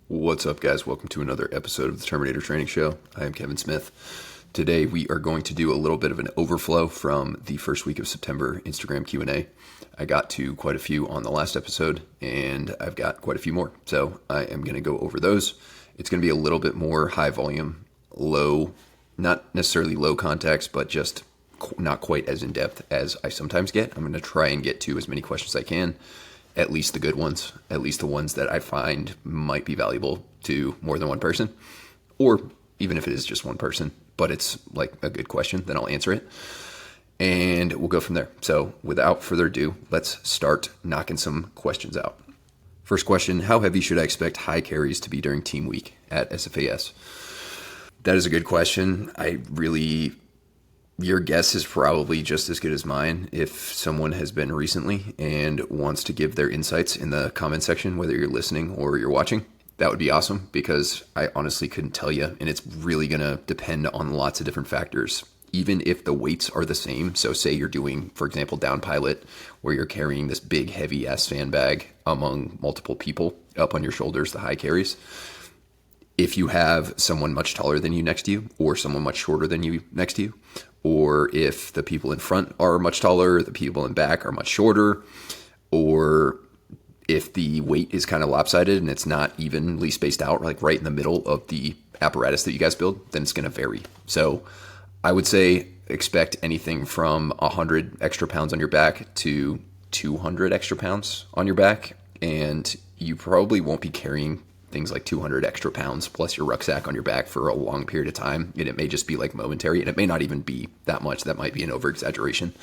What's up, guys? Welcome to another episode of the Terminator Training Show. I am Kevin Smith. Today we are going to do a little bit of an overflow from the first week of September Instagram Q&A. I got to quite a few on the last episode, and I've got quite a few more. So I am going to go over those. It's going to be a little bit more high volume, low, not necessarily low context, but just not quite as in-depth as I sometimes get. I'm going to try and get to as many questions as I can. At least the good ones, at least the ones that I find might be valuable to more than one person, or even if it is just one person, but it's like a good question, then I'll answer it, and we'll go from there. So without further ado, let's start knocking some questions out. First question, how heavy should I expect high carries to be during team week at SFAS? That is a good question. Your guess is probably just as good as mine. If someone has been recently and wants to give their insights in the comment section, whether you're listening or you're watching, that would be awesome, because I honestly couldn't tell you, and it's really going to depend on lots of different factors. Even if the weights are the same, so say you're doing, for example, down pilot, where you're carrying this big heavy ass sandbag among multiple people up on your shoulders, the high carries. If you have someone much taller than you next to you, or someone much shorter than you next to you, or if the people in front are much taller, the people in back are much shorter, or if the weight is kind of lopsided and it's not evenly spaced out, like right in the middle of the apparatus that you guys build, then it's going to vary. So I would say expect anything from 100 extra pounds on your back to 200 extra pounds on your back, and you probably won't be carrying things like 200 extra pounds plus your rucksack on your back for a long period of time. And it may just be like momentary, and it may not even be that much. That might be an over exaggeration,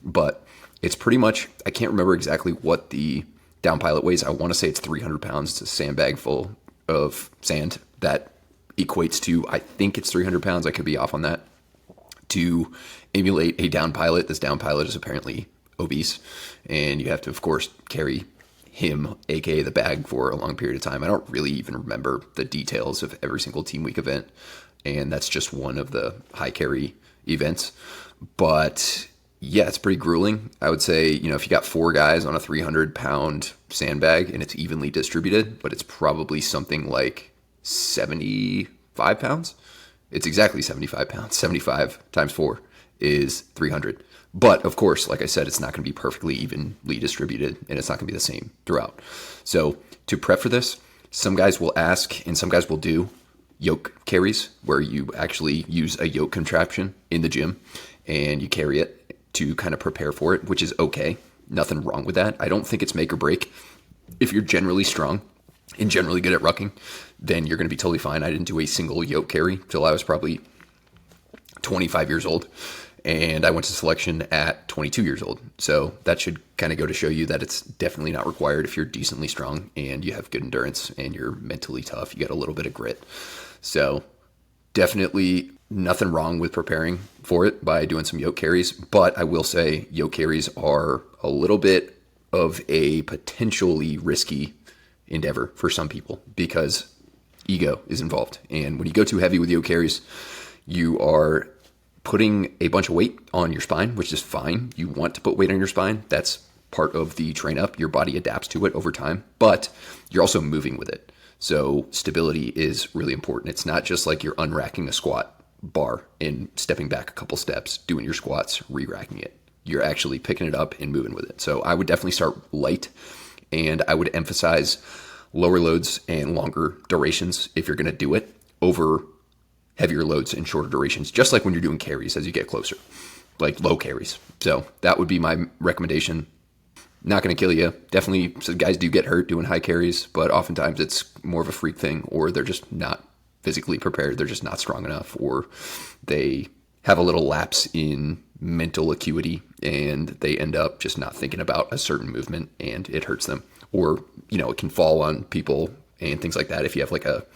but it's pretty much, I can't remember exactly what the down pilot weighs. I want to say it's 300 pounds. It's a sandbag full of sand that equates to, I think it's 300 pounds. I could be off on that. To emulate a down pilot, this down pilot is apparently obese, and you have to, of course, carry him, aka the bag, for a long period of time. I don't really even remember the details of every single team week event, and that's just one of the high carry events. But yeah, it's pretty grueling. I would say, if you got 4 guys on a 300-pound sandbag and it's evenly distributed, but it's probably something like 75 pounds. It's exactly 75 pounds. 75 times 4 is 300. But of course, like I said, it's not going to be perfectly evenly distributed, and it's not going to be the same throughout. So to prep for this, some guys will ask and some guys will do yoke carries, where you actually use a yoke contraption in the gym and you carry it to kind of prepare for it, which is okay. Nothing wrong with that. I don't think it's make or break. If you're generally strong and generally good at rucking, then you're going to be totally fine. I didn't do a single yoke carry till I was probably 25 years old. And I went to selection at 22 years old. So that should kind of go to show you that it's definitely not required if you're decently strong and you have good endurance and you're mentally tough. You got a little bit of grit. So definitely nothing wrong with preparing for it by doing some yoke carries. But I will say yoke carries are a little bit of a potentially risky endeavor for some people because ego is involved. And when you go too heavy with yoke carries, you are putting a bunch of weight on your spine, which is fine. You want to put weight on your spine. That's part of the train up. Your body adapts to it over time, but you're also moving with it. So stability is really important. It's not just like you're unracking a squat bar and stepping back a couple steps, doing your squats, re-racking it. You're actually picking it up and moving with it. So I would definitely start light, and I would emphasize lower loads and longer durations if you're going to do it over heavier loads and shorter durations, just like when you're doing carries as you get closer, like low carries. So that would be my recommendation. Not going to kill you. Definitely, so guys do get hurt doing high carries, but oftentimes it's more of a freak thing, or they're just not physically prepared. They're just not strong enough, or they have a little lapse in mental acuity and they end up just not thinking about a certain movement and it hurts them. Or, it can fall on people and things like that. If you have like a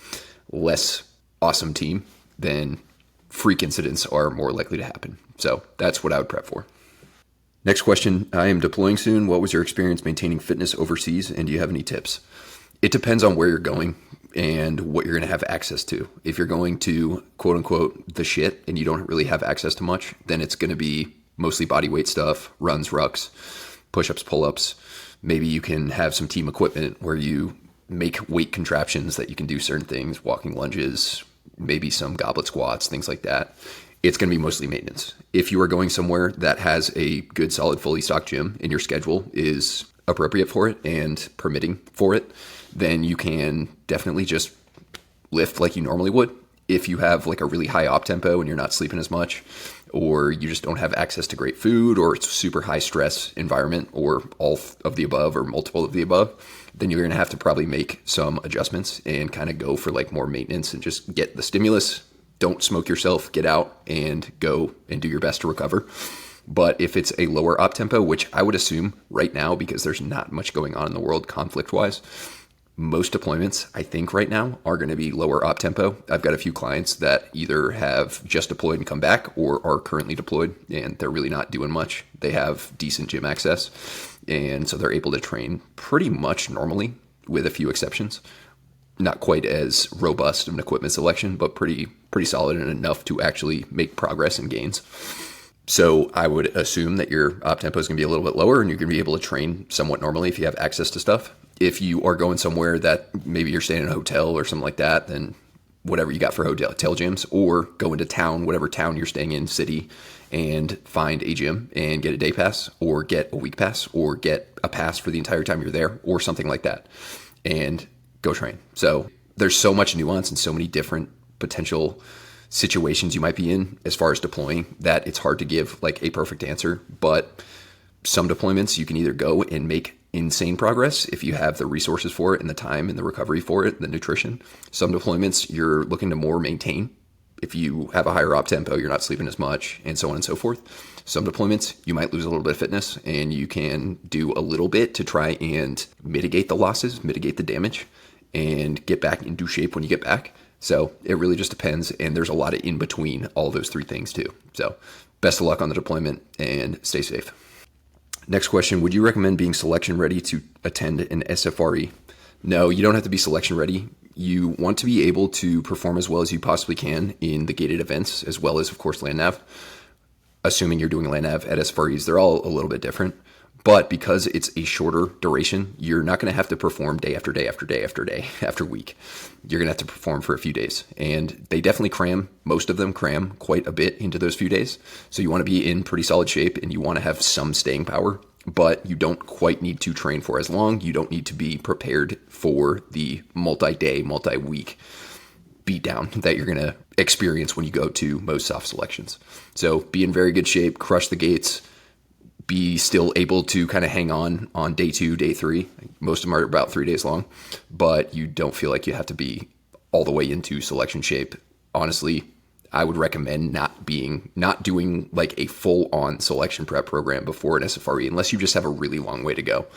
less awesome team, then freak incidents are more likely to happen. So that's what I would prep for. Next question. I am deploying soon. What was your experience maintaining fitness overseas, and do you have any tips? It depends on where you're going and what you're going to have access to. If you're going to, quote unquote, the shit, and you don't really have access to much, then it's going to be mostly body weight stuff, runs, rucks, push-ups, pull-ups. Maybe you can have some team equipment where you make weight contraptions that you can do certain things, walking lunges, maybe some goblet squats, things like that. It's going to be mostly maintenance. If you are going somewhere that has a good, solid, fully stocked gym and your schedule is appropriate for it and permitting for it, then you can definitely just lift like you normally would. If you have like a really high op tempo and you're not sleeping as much, or you just don't have access to great food, or it's a super high stress environment, or all of the above, or multiple of the above, then you're going to have to probably make some adjustments and kind of go for like more maintenance and just get the stimulus. Don't smoke yourself, get out and go and do your best to recover. But if it's a lower op tempo, which I would assume right now, because there's not much going on in the world conflict wise, most deployments, I think right now, are going to be lower op tempo. I've got a few clients that either have just deployed and come back or are currently deployed and they're really not doing much. They have decent gym access, and so they're able to train pretty much normally with a few exceptions. Not quite as robust of an equipment selection, but pretty solid and enough to actually make progress and gains. So I would assume that your op tempo is going to be a little bit lower and you're going to be able to train somewhat normally if you have access to stuff. If you are going somewhere that maybe you're staying in a hotel or something like that, then whatever you got for hotel gyms, or go into town, whatever town you're staying in, city, and find a gym and get a day pass or get a week pass or get a pass for the entire time you're there or something like that and go train. So there's so much nuance and so many different potential situations you might be in as far as deploying that it's hard to give like a perfect answer. But some deployments you can either go and make insane progress if you have the resources for it and the time and the recovery for it, the nutrition. Some deployments you're looking to more maintain. If you have a higher op tempo, you're not sleeping as much, and so on and so forth. Some deployments, you might lose a little bit of fitness and you can do a little bit to try and mitigate the losses, mitigate the damage, and get back into shape when you get back. So it really just depends, and there's a lot of in between all those three things too. So best of luck on the deployment and stay safe. Next question, would you recommend being selection ready to attend an SFRE? No, you don't have to be selection ready. You want to be able to perform as well as you possibly can in the gated events, as well as, of course, land nav. Assuming you're doing land nav at SFREs, they're all a little bit different. But because it's a shorter duration, you're not going to have to perform day after day after day after day after week. You're going to have to perform for a few days. And they definitely cram, most of them cram quite a bit into those few days. So you want to be in pretty solid shape and you want to have some staying power, but you don't quite need to train for as long. You don't need to be prepared for the multi-day, multi-week beatdown that you're going to experience when you go to most soft selections. So be in very good shape, crush the gates, be still able to kind of hang on day 2, day 3. Most of them are about 3 days long, but you don't feel like you have to be all the way into selection shape. Honestly, I would recommend not doing like a full on selection prep program before an SFRE, unless you just have a really long way to go.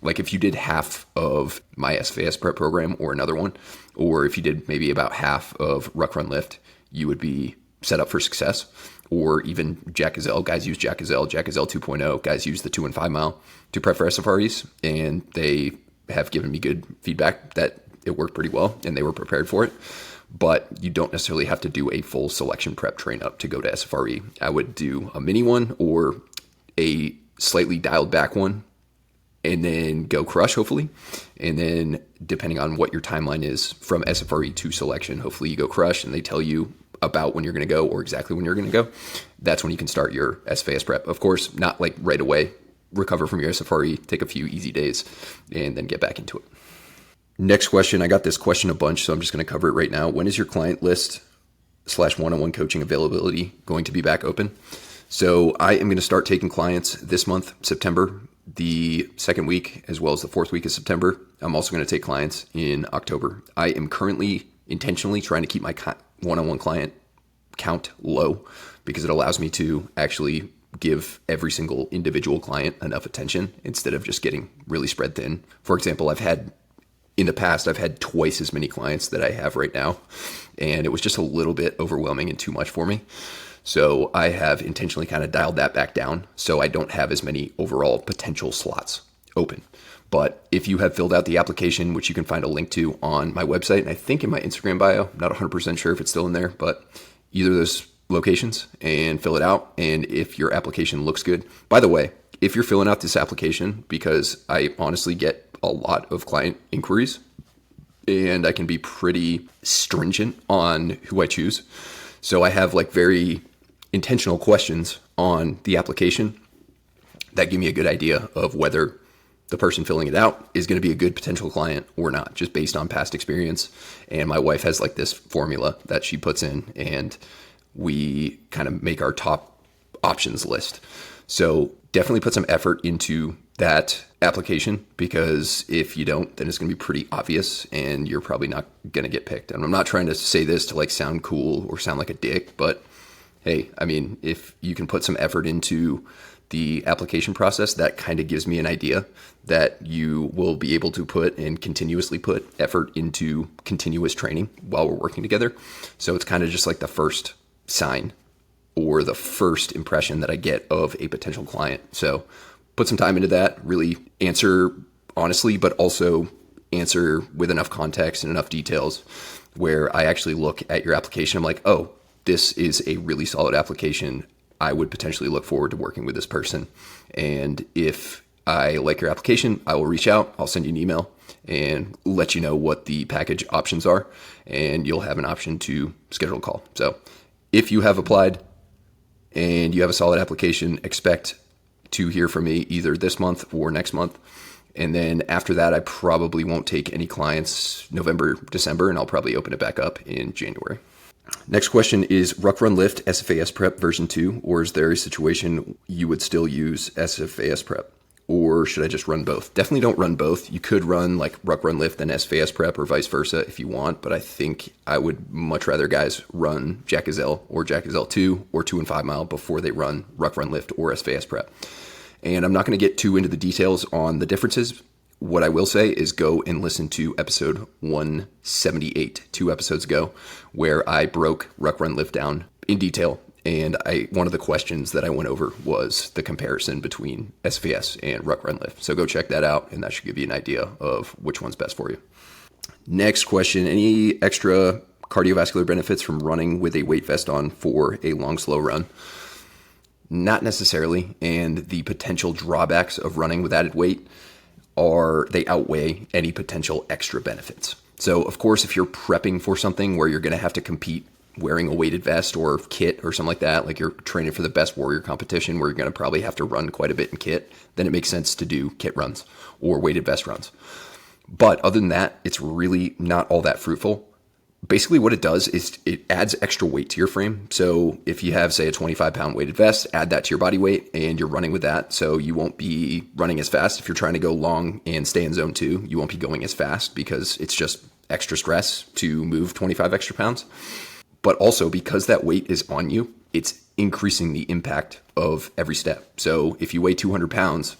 Like if you did half of my SFAS prep program or another one, or if you did maybe about half of Ruck Run Lift, you would be set up for success. Or even Jack Gazelle. Guys use Jack Gazelle 2.0. Guys use the 2 and 5 mile to prep for SFREs, and they have given me good feedback that it worked pretty well and they were prepared for it. But you don't necessarily have to do a full selection prep train up to go to SFRE. I would do a mini one or a slightly dialed back one and then go crush, hopefully. And then depending on what your timeline is from SFRE to selection, hopefully you go crush and they tell you about when you're going to go or exactly when you're going to go. That's when you can start your SFAS prep. Of course, not like right away. Recover from your SFRE, take a few easy days, and then get back into it. Next question. I got this question a bunch, so I'm just going to cover it right now. When is your client list / one-on-one coaching availability going to be back open? So I am going to start taking clients this month, September, the second week, as well as the fourth week of September. I'm also going to take clients in October. I am currently intentionally trying to keep my one-on-one client count low because it allows me to actually give every single individual client enough attention instead of just getting really spread thin. For example, in the past, I've had twice as many clients that I have right now, and it was just a little bit overwhelming and too much for me. So I have intentionally kind of dialed that back down so I don't have as many overall potential slots open. But if you have filled out the application, which you can find a link to on my website, and I think in my Instagram bio, I'm not 100% sure if it's still in there, but either of those locations, and fill it out. And if your application looks good, by the way, if you're filling out this application, because I honestly get a lot of client inquiries, and I can be pretty stringent on who I choose. So I have like very intentional questions on the application that give me a good idea of whether the person filling it out is going to be a good potential client or not, just based on past experience. And my wife has like this formula that she puts in, and we kind of make our top options list. So definitely put some effort into that application, because if you don't, then it's going to be pretty obvious and you're probably not going to get picked. And I'm not trying to say this to like sound cool or sound like a dick, but hey, I mean, if you can put some effort into the application process, that kind of gives me an idea that you will be able to put and continuously put effort into continuous training while we're working together. So it's kind of just like the first sign or the first impression that I get of a potential client. So put some time into that, really answer honestly, but also answer with enough context and enough details where I actually look at your application. I'm like, oh, this is a really solid application. I would potentially look forward to working with this person. And if I like your application, I will reach out. I'll send you an email and let you know what the package options are, and you'll have an option to schedule a call. So if you have applied and you have a solid application, expect to hear from me either this month or next month. And then after that, I probably won't take any clients November, December, and I'll probably open it back up in January. Next question is Ruck Run Lift SFAS Prep version 2, or is there a situation you would still use SFAS Prep? Or should I just run both? Definitely don't run both. You could run like Ruck Run Lift and SFAS Prep or vice versa if you want, but I think I would much rather guys run Jack Gazelle or Jack Gazelle 2 or 2 and 5 mile before they run Ruck Run Lift or SFAS Prep. And I'm not going to get too into the details on the differences. What I will say is go and listen to episode 178, 2 episodes ago, where I broke Ruck Run Lift down in detail. And one of the questions that I went over was the comparison between SFAS and Ruck Run Lift. So go check that out, and that should give you an idea of which one's best for you. Next question, any extra cardiovascular benefits from running with a weight vest on for a long, slow run? Not necessarily. And the potential drawbacks of running with added weight they outweigh any potential extra benefits. So of course, if you're prepping for something where you're going to have to compete wearing a weighted vest or kit or something like that, like you're training for the best warrior competition where you're going to probably have to run quite a bit in kit, then it makes sense to do kit runs or weighted vest runs. But other than that, it's really not all that fruitful. Basically what it does is it adds extra weight to your frame. So if you have, say, a 25-pound weighted vest, add that to your body weight and you're running with that. So you won't be running as fast. If you're trying to go long and stay in zone 2, you won't be going as fast because it's just extra stress to move 25 extra pounds. But also because that weight is on you, it's increasing the impact of every step. So if you weigh 200 pounds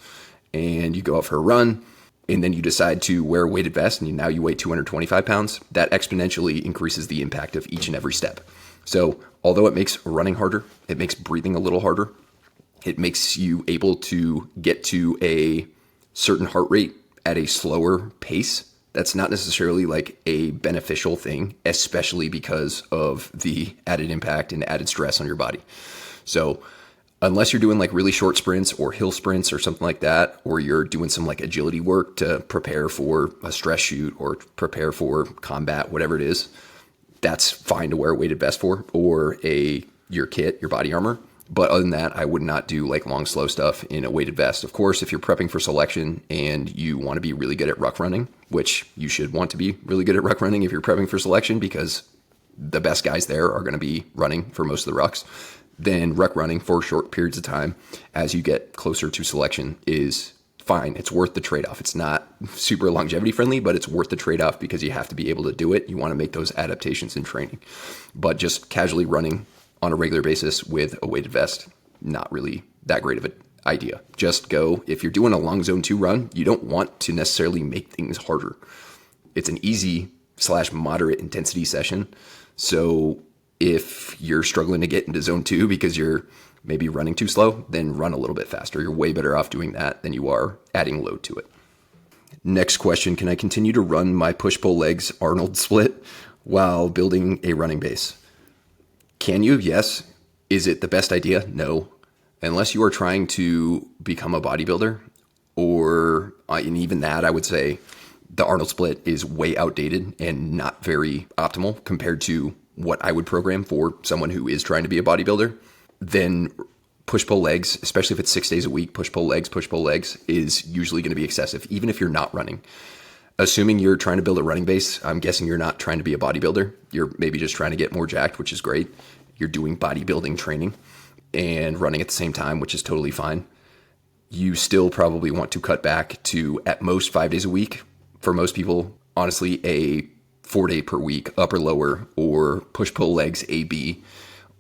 and you go out for a run, and then you decide to wear a weighted vest and now you weigh 225 pounds, that exponentially increases the impact of each and every step. So although it makes running harder, it makes breathing a little harder, it makes you able to get to a certain heart rate at a slower pace. That's not necessarily like a beneficial thing, especially because of the added impact and added stress on your body. So unless you're doing like really short sprints or hill sprints or something like that, or you're doing some like agility work to prepare for a stress shoot or prepare for combat, whatever it is, that's fine to wear a weighted vest for, or your kit, your body armor. But other than that, I would not do like long, slow stuff in a weighted vest. Of course, if you're prepping for selection and you want to be really good at ruck running, which you should want to be really good at ruck running if you're prepping for selection, because the best guys there are going to be running for most of the rucks, then ruck running for short periods of time as you get closer to selection is fine. It's worth the trade-off. It's not super longevity friendly, but it's worth the trade-off because you have to be able to do it. You want to make those adaptations in training. But just casually running on a regular basis with a weighted vest, not really that great of an idea. Just go, if you're doing a long zone 2 run, you don't want to necessarily make things harder. It's an easy/moderate intensity session. So if you're struggling to get into zone 2 because you're maybe running too slow, then run a little bit faster. You're way better off doing that than you are adding load to it. Next question, can I continue to run my push-pull legs Arnold split while building a running base? Can you? Yes. Is it the best idea? No. Unless you are trying to become a bodybuilder, and even that, I would say, the Arnold split is way outdated and not very optimal compared to what I would program for someone who is trying to be a bodybuilder, then push-pull legs, especially if it's 6 days a week, push-pull legs is usually going to be excessive, even if you're not running. Assuming you're trying to build a running base, I'm guessing you're not trying to be a bodybuilder. You're maybe just trying to get more jacked, which is great. You're doing bodybuilding training and running at the same time, which is totally fine. You still probably want to cut back to at most 5 days a week. For most people, honestly, a 4 day per week, upper lower, or push-pull legs AB,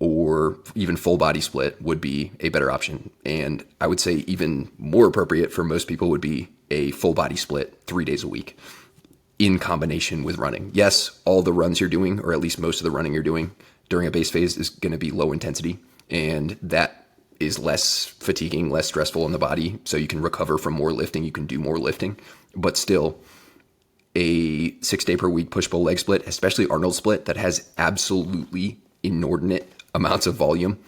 or even full body split would be a better option. And I would say even more appropriate for most people would be a full body split 3 days a week in combination with running. Yes, all the runs you're doing, or at least most of the running you're doing during a base phase, is going to be low intensity. And that is less fatiguing, less stressful on the body. So you can recover from more lifting. You can do more lifting. But still, a 6 day per week push-pull leg split, especially Arnold split, that has absolutely inordinate amounts of volume.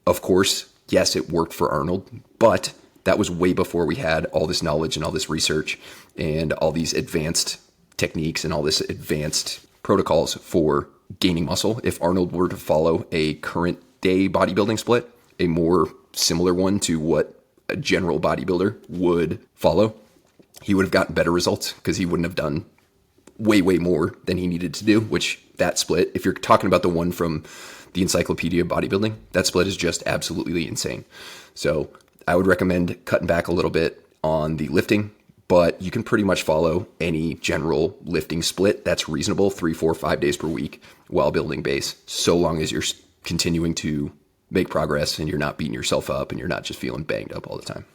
Of course, yes, it worked for Arnold, but that was way before we had all this knowledge and all this research and all these advanced techniques and all this advanced protocols for gaining muscle. If Arnold were to follow a current day bodybuilding split, a more similar one to what a general bodybuilder would follow, he would have gotten better results because he wouldn't have done way more than he needed to do, which that split, if you're talking about the one from the Encyclopedia of Bodybuilding, that split is just absolutely insane. So I would recommend cutting back a little bit on the lifting, but you can pretty much follow any general lifting split that's reasonable 3, 4, 5 days per week while building base, so long as you're continuing to make progress and you're not beating yourself up and you're not just feeling banged up all the time.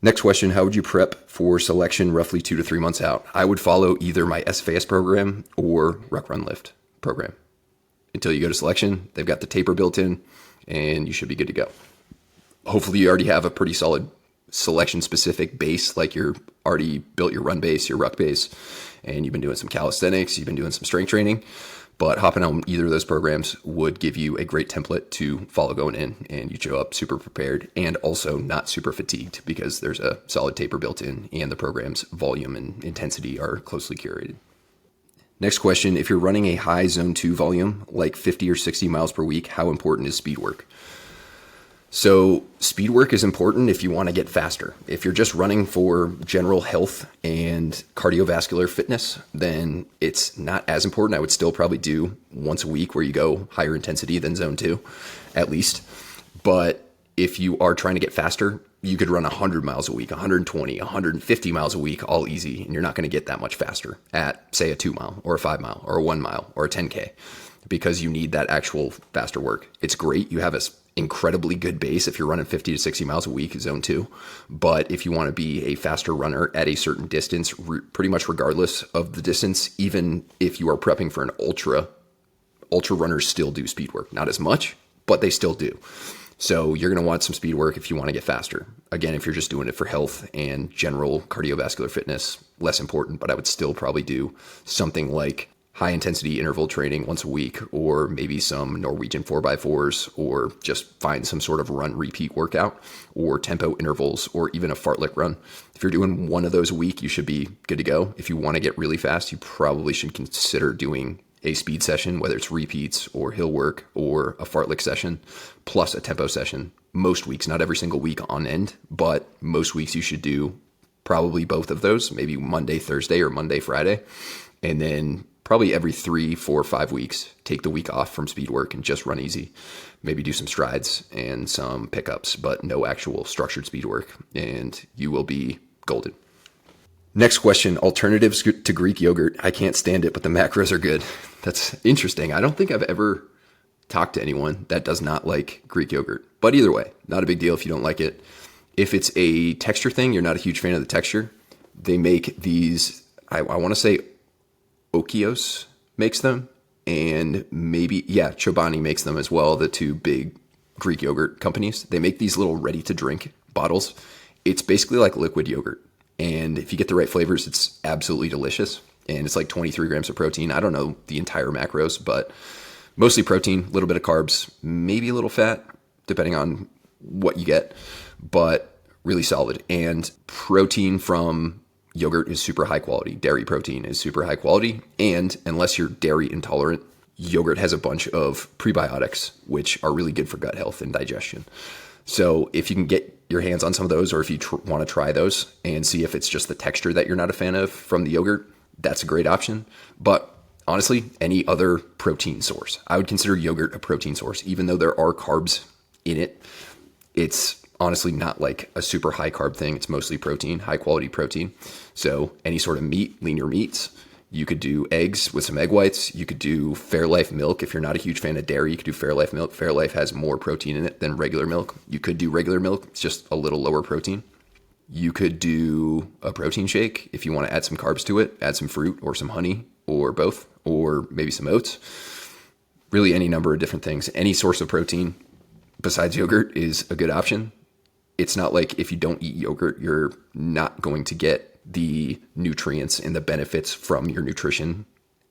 Next question, how would you prep for selection roughly 2 to 3 months out? I would follow either my SFAS program or Ruck Run Lift program. Until you go to selection, they've got the taper built in and you should be good to go. Hopefully you already have a pretty solid selection specific base, like you're already built your run base, your ruck base, and you've been doing some calisthenics, you've been doing some strength training. But hopping on either of those programs would give you a great template to follow going in, and you show up super prepared and also not super fatigued because there's a solid taper built in and the program's volume and intensity are closely curated. Next question, if you're running a high zone 2 volume, like 50 or 60 miles per week, how important is speed work? So speed work is important if you want to get faster. If you're just running for general health and cardiovascular fitness, then it's not as important. I would still probably do once a week where you go higher intensity than zone 2, at least. But if you are trying to get faster, you could run 100 miles a week, 120, 150 miles a week, all easy, and you're not going to get that much faster at, say, a 2 mile or a 5 mile or a 1 mile or a 10K because you need that actual faster work. It's great. You have a incredibly good base if you're running 50 to 60 miles a week, zone 2. But if you want to be a faster runner at a certain distance, pretty much regardless of the distance, even if you are prepping for an ultra runners still do speed work. Not as much, but they still do. So you're going to want some speed work if you want to get faster. Again, if you're just doing it for health and general cardiovascular fitness, less important, but I would still probably do something like high intensity interval training once a week, or maybe some Norwegian 4x4s, or just find some sort of run repeat workout, or tempo intervals, or even a fartlek run. If you're doing one of those a week, you should be good to go. If you want to get really fast, you probably should consider doing a speed session, whether it's repeats or hill work or a fartlek session, plus a tempo session. Most weeks, not every single week on end, but most weeks you should do probably both of those, maybe Monday, Thursday, or Monday, Friday. And then probably every 3, 4, 5 weeks, take the week off from speed work and just run easy. Maybe do some strides and some pickups, but no actual structured speed work, and you will be golden. Next question, alternatives to Greek yogurt. I can't stand it, but the macros are good. That's interesting. I don't think I've ever talked to anyone that does not like Greek yogurt. But either way, not a big deal if you don't like it. If it's a texture thing, you're not a huge fan of the texture, they make these, I want to say Okios makes them, and maybe, Chobani makes them as well, the two big Greek yogurt companies. They make these little ready-to-drink bottles. It's basically like liquid yogurt. And if you get the right flavors, it's absolutely delicious. And it's like 23 grams of protein. I don't know the entire macros, but mostly protein, a little bit of carbs, maybe a little fat, depending on what you get, but really solid. And protein from Yogurt is super high quality. Dairy protein is super high quality. And unless you're dairy intolerant, yogurt has a bunch of prebiotics, which are really good for gut health and digestion. So if you can get your hands on some of those, or if you want to try those and see if it's just the texture that you're not a fan of from the yogurt, that's a great option. But honestly, any other protein source, I would consider yogurt a protein source. Even though there are carbs in it, it's honestly not like a super high carb thing. It's mostly protein, high quality protein. So any sort of meat, leaner meats. You could do eggs with some egg whites. You could do Fairlife milk. If you're not a huge fan of dairy, you could do Fairlife milk. Fairlife has more protein in it than regular milk. You could do regular milk. It's just a little lower protein. You could do a protein shake if you want to add some carbs to it. Add some fruit or some honey or both, or maybe some oats. Really any number of different things. Any source of protein besides yogurt is a good option. It's not like if you don't eat yogurt, you're not going to get the nutrients and the benefits from your nutrition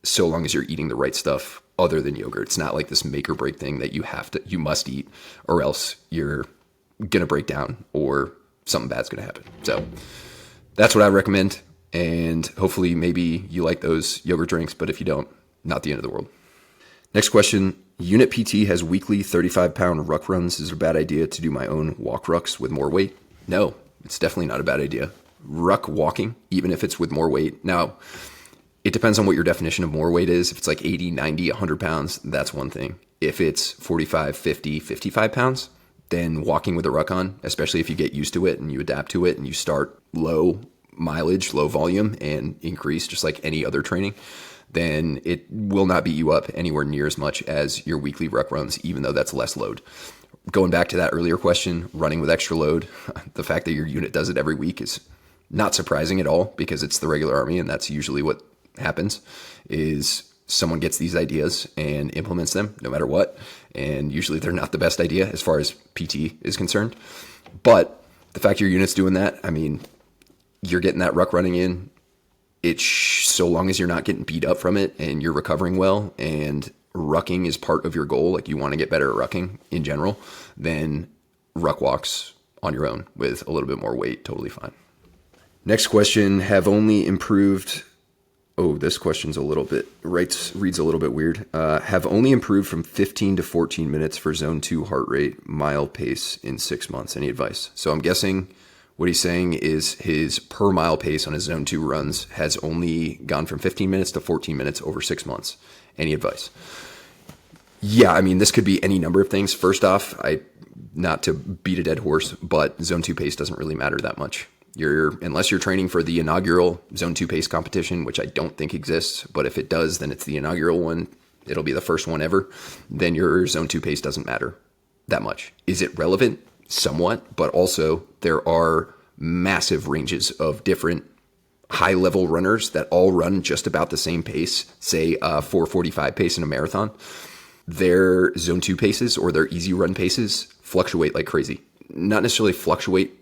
so long as you're eating the right stuff other than yogurt. It's not like this make or break thing that you must eat or else you're going to break down or something bad's going to happen. So that's what I recommend. And hopefully maybe you like those yogurt drinks, but if you don't, not the end of the world. Next question. Unit PT has weekly 35-pound ruck runs. Is it a bad idea to do my own walk rucks with more weight? No, it's definitely not a bad idea. Ruck walking, even if it's with more weight. Now, it depends on what your definition of more weight is. If it's like 80, 90, 100 pounds, that's one thing. If it's 45, 50, 55 pounds, then walking with a ruck on, especially if you get used to it and you adapt to it and you start low mileage, low volume, and increase just like any other training, then it will not beat you up anywhere near as much as your weekly ruck runs, even though that's less load. Going back to that earlier question, running with extra load, the fact that your unit does it every week is not surprising at all because it's the regular Army, and that's usually what happens is someone gets these ideas and implements them no matter what, and usually they're not the best idea as far as PT is concerned. But the fact your unit's doing that, I mean, you're getting that ruck running in. It's so long as you're not getting beat up from it and you're recovering well and rucking is part of your goal, like you want to get better at rucking in general, then ruck walks on your own with a little bit more weight, totally fine. Next question, have only improved. Oh, this question's reads a little bit weird. Have only improved from 15 to 14 minutes for zone 2 heart rate, mile pace in 6 months. Any advice? So I'm guessing what he's saying is his per mile pace on his zone 2 runs has only gone from 15 minutes to 14 minutes over 6 months. Any advice? Yeah, I mean, this could be any number of things. First off, not to beat a dead horse, but zone 2 pace doesn't really matter that much. Unless you're training for the inaugural zone 2 pace competition, which I don't think exists, but if it does, then it's the inaugural one. It'll be the first one ever. Then your zone 2 pace doesn't matter that much. Is it relevant? Somewhat, but also there are massive ranges of different high-level runners that all run just about the same pace, say a 4:45 pace in a marathon. Their zone 2 paces or their easy run paces fluctuate like crazy. Not necessarily fluctuate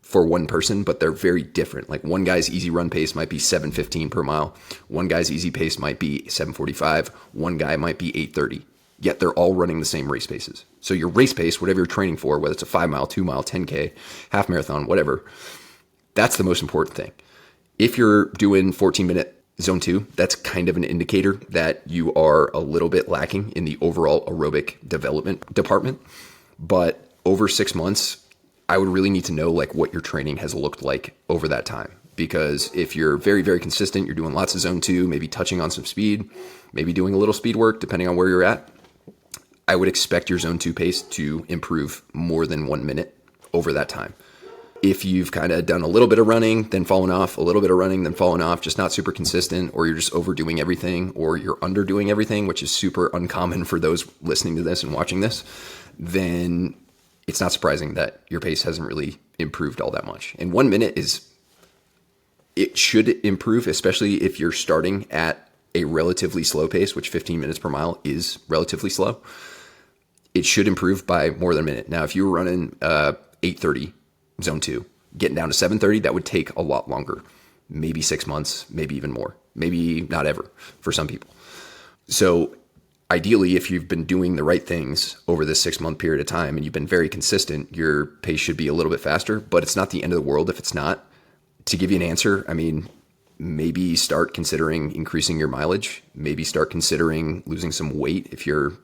for one person, but they're very different. Like one guy's easy run pace might be 7:15 per mile. One guy's easy pace might be 7:45. One guy might be 8:30. Yet they're all running the same race paces. So your race pace, whatever you're training for, whether it's a 5 mile, 2 mile, 10K, half marathon, whatever, that's the most important thing. If you're doing 14-minute zone 2, that's kind of an indicator that you are a little bit lacking in the overall aerobic development department. But over 6 months, I would really need to know like what your training has looked like over that time. Because if you're very, very consistent, you're doing lots of zone 2, maybe touching on some speed, maybe doing a little speed work, depending on where you're at, I would expect your zone 2 pace to improve more than 1 minute over that time. If you've kind of done a little bit of running, then fallen off, a little bit of running, then fallen off, just not super consistent, or you're just overdoing everything, or you're underdoing everything, which is super uncommon for those listening to this and watching this, then it's not surprising that your pace hasn't really improved all that much. And 1 minute it should improve, especially if you're starting at a relatively slow pace, which 15 minutes per mile is relatively slow. It should improve by more than a minute. Now, if you were running 8:30 zone 2, getting down to 7:30, that would take a lot longer. Maybe 6 months, maybe even more. Maybe not ever for some people. So ideally, if you've been doing the right things over this 6-month period of time and you've been very consistent, your pace should be a little bit faster, but it's not the end of the world if it's not. To give you an answer, I mean, maybe start considering increasing your mileage. Maybe start considering losing some weight. If you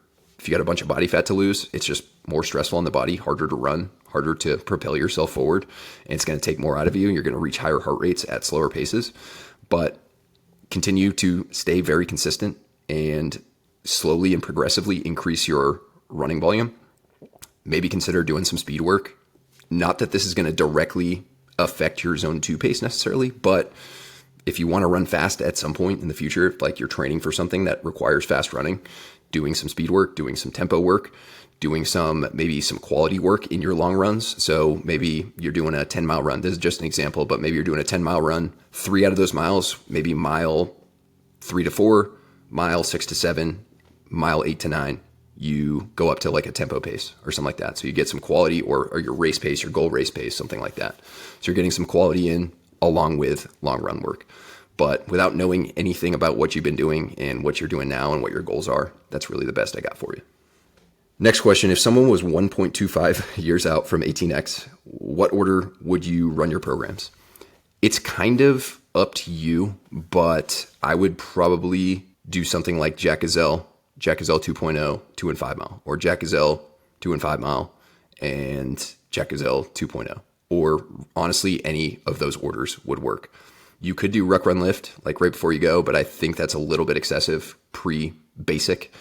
got a bunch of body fat to lose, it's just more stressful on the body, harder to run, harder to propel yourself forward, and it's going to take more out of you. You're going to reach higher heart rates at slower paces, but continue to stay very consistent and slowly and progressively increase your running volume. Maybe consider doing some speed work. Not that this is going to directly affect your zone 2 pace necessarily, but if you want to run fast at some point in the future, like you're training for something that requires fast running, doing some speed work, doing some tempo work, doing maybe some quality work in your long runs. So maybe you're doing a 10-mile run. This is just an example, but maybe you're doing a 10-mile run. 3 out of those miles, maybe mile 3 to 4, mile 6 to 7, mile 8 to 9, you go up to like a tempo pace or something like that. So you get some quality or your race pace, your goal race pace, something like that. So you're getting some quality in along with long run work. But without knowing anything about what you've been doing and what you're doing now and what your goals are, that's really the best I got for you. Next question, if someone was 1.25 years out from 18X, what order would you run your programs? It's kind of up to you, but I would probably do something like Jack Gazelle 2.0, 2 and 5 mile, or Jack Gazelle 2 and 5 mile, and Jack Gazelle 2.0, or honestly, any of those orders would work. You could do ruck, run, lift, like right before you go, but I think that's a little bit excessive pre-basic.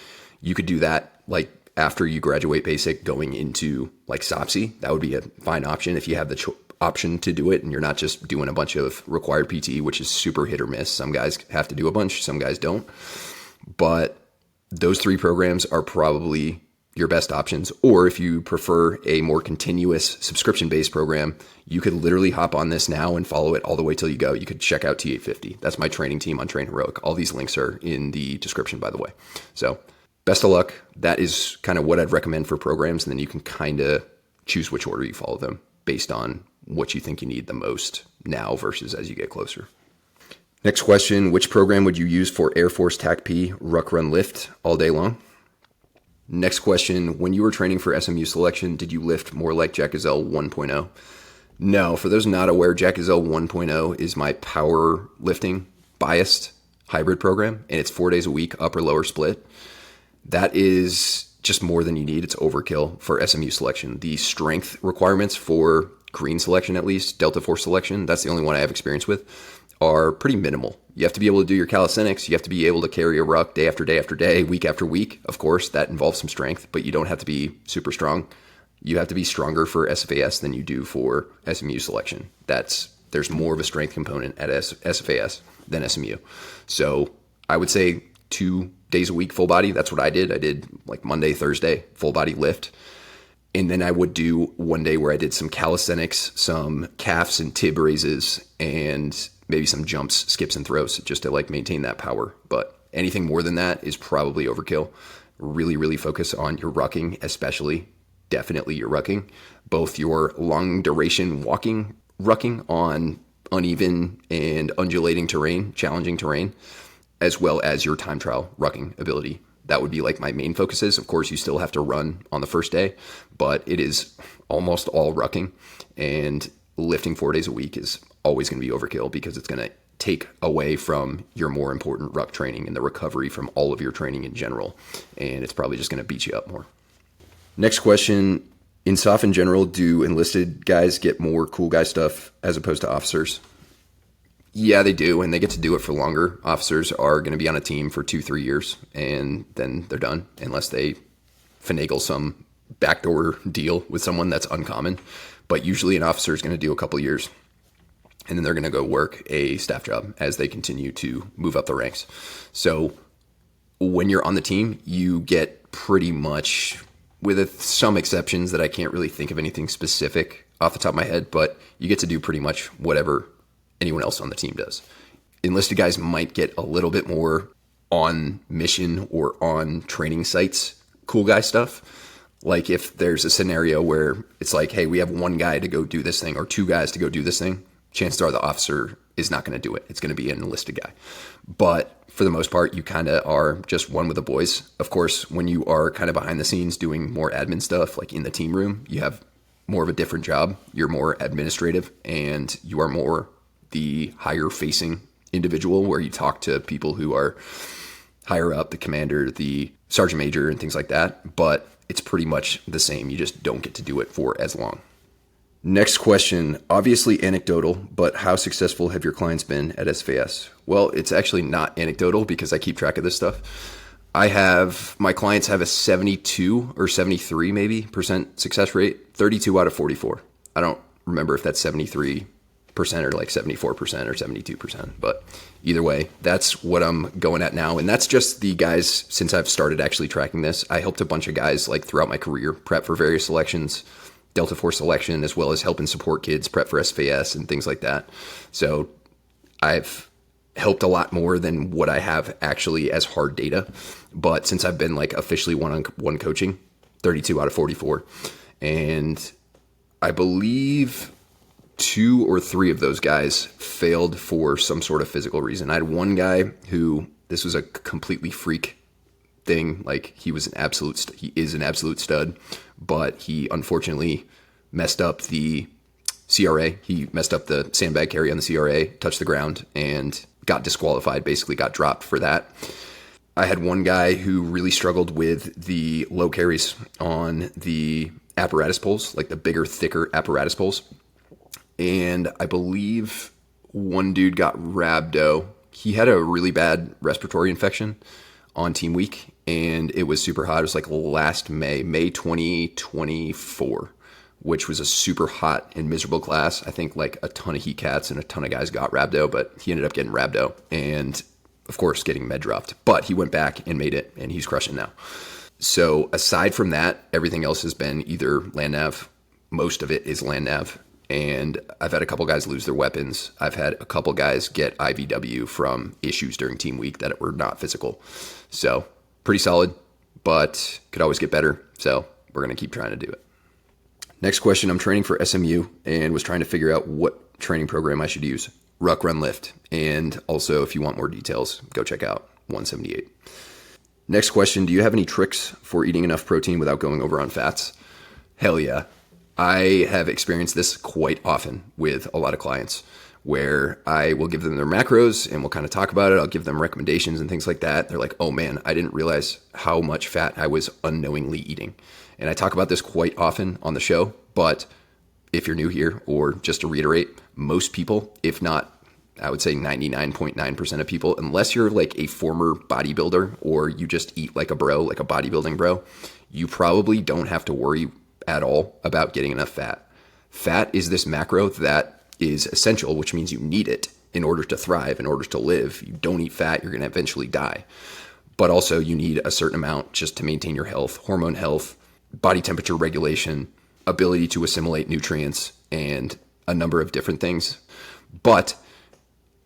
You could do that like after you graduate basic going into like SOPSI. That would be a fine option if you have the option to do it and you're not just doing a bunch of required PT, which is super hit or miss. Some guys have to do a bunch, some guys don't. But those 3 programs are probably your best options. Or if you prefer a more continuous subscription-based program, you could literally hop on this now and follow it all the way till you go. You could check out T850. That's my training team on Train Heroic. All these links are in the description, by the way. So best of luck. That is kind of what I'd recommend for programs. And then you can kind of choose which order you follow them based on what you think you need the most now versus as you get closer. Next question, which program would you use for Air Force TAC P, ruck, run, lift all day long? Next question, when you were training for SMU selection, did you lift more like Jack Gazelle 1.0? No, for those not aware, Jack Gazelle 1.0 is my power lifting biased hybrid program, and it's 4 days a week, upper lower split. That is just more than you need. It's overkill for SMU selection. The strength requirements for green selection, at least, Delta Force selection, that's the only one I have experience with, are pretty minimal. You have to be able to do your calisthenics. You have to be able to carry a ruck day after day after day, week after week. Of course, that involves some strength, but you don't have to be super strong. You have to be stronger for SFAS than you do for SMU selection. There's more of a strength component at SFAS than SMU. So I would say 2 days a week full body. That's what I did. I did like Monday, Thursday, full body lift. And then I would do one day where I did some calisthenics, some calves and tib raises, and maybe some jumps, skips, and throws just to like maintain that power. But anything more than that is probably overkill. Really, really focus on your rucking, especially definitely your rucking, both your long duration walking, rucking on uneven and undulating terrain, challenging terrain, as well as your time trial rucking ability. That would be like my main focuses. Of course, you still have to run on the first day, but it is almost all rucking, and lifting 4 days a week is always going to be overkill because it's going to take away from your more important ruck training and the recovery from all of your training in general. And it's probably just going to beat you up more. Next question, in SOF in general, do enlisted guys get more cool guy stuff as opposed to officers? Yeah, they do, and they get to do it for longer. Officers are going to be on a team for 2-3 years, and then they're done, unless they finagle some backdoor deal with someone that's uncommon. But usually an officer is going to do a couple years, and then they're going to go work a staff job as they continue to move up the ranks. So when you're on the team, you get pretty much, with some exceptions that I can't really think of anything specific off the top of my head, but you get to do pretty much whatever anyone else on the team does. Enlisted guys might get a little bit more on mission or on training sites cool guy stuff. Like if there's a scenario where it's like, hey, we have one guy to go do this thing or 2 guys to go do this thing, chances are the officer is not going to do it. It's going to be an enlisted guy. But for the most part, you kind of are just one with the boys. Of course, when you are kind of behind the scenes doing more admin stuff, like in the team room, you have more of a different job. You're more administrative and you are more the higher facing individual where you talk to people who are higher up, the commander, the sergeant major, and things like that. But it's pretty much the same. You just don't get to do it for as long. Next question, obviously anecdotal, but how successful have your clients been at SFAS? Well, it's actually not anecdotal because I keep track of this stuff. My clients have a 72 or 73 maybe % success rate, 32 out of 44. I don't remember if that's 73% or like 74% or 72%, but either way, that's what I'm going at now. And that's just the guys since I've started actually tracking this. I helped a bunch of guys like throughout my career prep for various selections, Delta Force selection, as well as help and support kids prep for SFAS and things like that. So I've helped a lot more than what I have actually as hard data. But since I've been like officially one-on-one coaching, 32 out of 44. And I believe 2 or 3 of those guys failed for some sort of physical reason. I had one guy who, this was a completely freak thing. Like he is an absolute stud, but he unfortunately messed up the CRA. He messed up the sandbag carry on the CRA, touched the ground, and got disqualified, basically got dropped for that. I had one guy who really struggled with the low carries on the apparatus poles, like the bigger, thicker apparatus poles. And I believe one dude got rhabdo. He had a really bad respiratory infection on team week, and it was super hot. It was like last May 2024, which was a super hot and miserable class. I think like a ton of heat cats and a ton of guys got rhabdo, but he ended up getting rhabdo and of course getting med dropped. But he went back and made it, and he's crushing now. So aside from that, everything else has been either land nav. Most of it is land nav. And I've had a couple guys lose their weapons. I've had a couple guys get IVW from issues during team week that were not physical. So pretty solid, but could always get better. So we're going to keep trying to do it. Next question, I'm training for SMU and was trying to figure out what training program I should use. Ruck, run, lift. And also, if you want more details, go check out 178. Next question, do you have any tricks for eating enough protein without going over on fats? Hell yeah. I have experienced this quite often with a lot of clients where I will give them their macros and we'll kind of talk about it. I'll give them recommendations and things like that. They're like, oh man, I didn't realize how much fat I was unknowingly eating. And I talk about this quite often on the show, but if you're new here, or just to reiterate, most people, if not, I would say 99.9% of people, unless you're like a former bodybuilder or you just eat like a bro, like a bodybuilding bro, you probably don't have to worry at all about getting enough fat. Fat is this macro that is essential, which means you need it in order to thrive, in order to live. You don't eat fat, you're going to eventually die. But also you need a certain amount just to maintain your health, hormone health, body temperature regulation, ability to assimilate nutrients, and a number of different things. But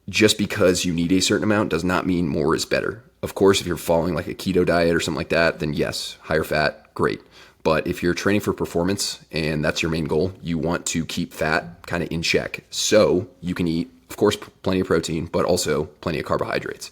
just because you need a certain amount does not mean more is better. Of course, if you're following like a keto diet or something like that, then yes, higher fat, great. But if you're training for performance and that's your main goal, you want to keep fat kind of in check. So you can eat, of course, plenty of protein, but also plenty of carbohydrates.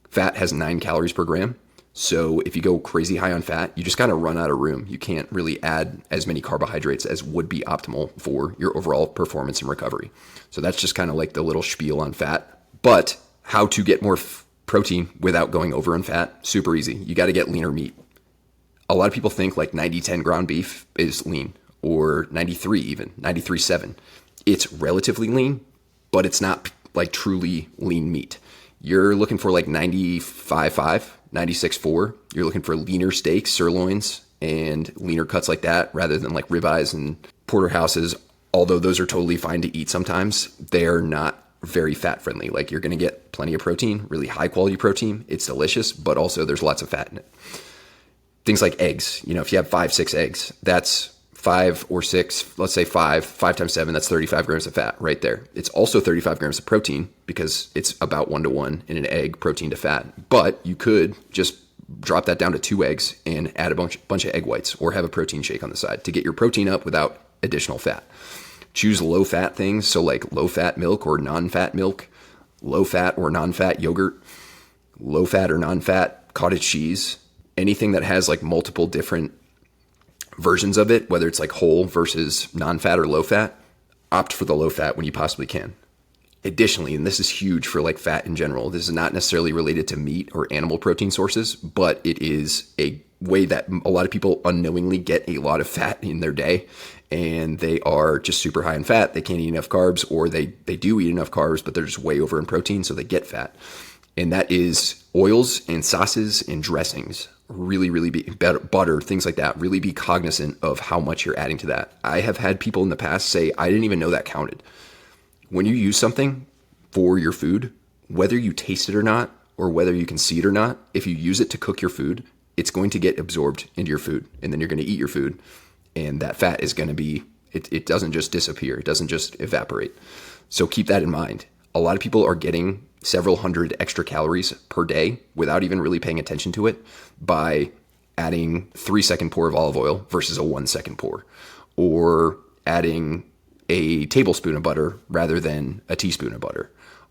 Fat has 9 calories per gram. So if you go crazy high on fat, you just kind of run out of room. You can't really add as many carbohydrates as would be optimal for your overall performance and recovery. So that's just kind of like the little spiel on fat. But how to get more protein without going over on fat? Super easy. You got to get leaner meat. A lot of people think like 90-10 ground beef is lean, or 93 even, 93-7. It's relatively lean, but it's not like truly lean meat. You're looking for like 95-5, 96-4. You're looking for leaner steaks, sirloins, and leaner cuts like that rather than like ribeyes and porterhouses. Although those are totally fine to eat sometimes, they're not very fat friendly. Like you're going to get plenty of protein, really high quality protein. It's delicious, but also there's lots of fat in it. Things like eggs, if you have 5-6 eggs, that's 5 or 6, let's say 5 times 7, that's 35 grams of fat right there. It's also 35 grams of protein because it's about 1-to-1 in an egg, protein to fat. But you could just drop that down to 2 eggs and add a bunch of egg whites, or have a protein shake on the side to get your protein up without additional fat. Choose low fat things, so like low fat milk or non-fat milk, low fat or non-fat yogurt, low fat or non-fat cottage cheese, anything that has like multiple different versions of it, whether it's like whole versus non-fat or low fat. Opt for the low fat when you possibly can. Additionally, and this is huge for like fat in general, this is not necessarily related to meat or animal protein sources, but it is a way that a lot of people unknowingly get a lot of fat in their day, and they are just super high in fat. They can't eat enough carbs, or they do eat enough carbs, but they're just way over in protein, so they get fat. And that is oils and sauces and dressings. Really be butter, things like that. Really be cognizant of how much you're adding to that. I have had people in the past say, I didn't even know that counted. When you use something for your food, whether you taste it or not, or whether you can see it or not, if you use it to cook your food, it's going to get absorbed into your food, and then you're going to eat your food, and that fat is going to be, it doesn't just disappear. It doesn't just evaporate. So keep that in mind. A lot of people are getting several hundred extra calories per day without even really paying attention to it by adding 3-second pour of olive oil versus a 1-second pour, or adding a tablespoon of butter rather than a teaspoon of butter,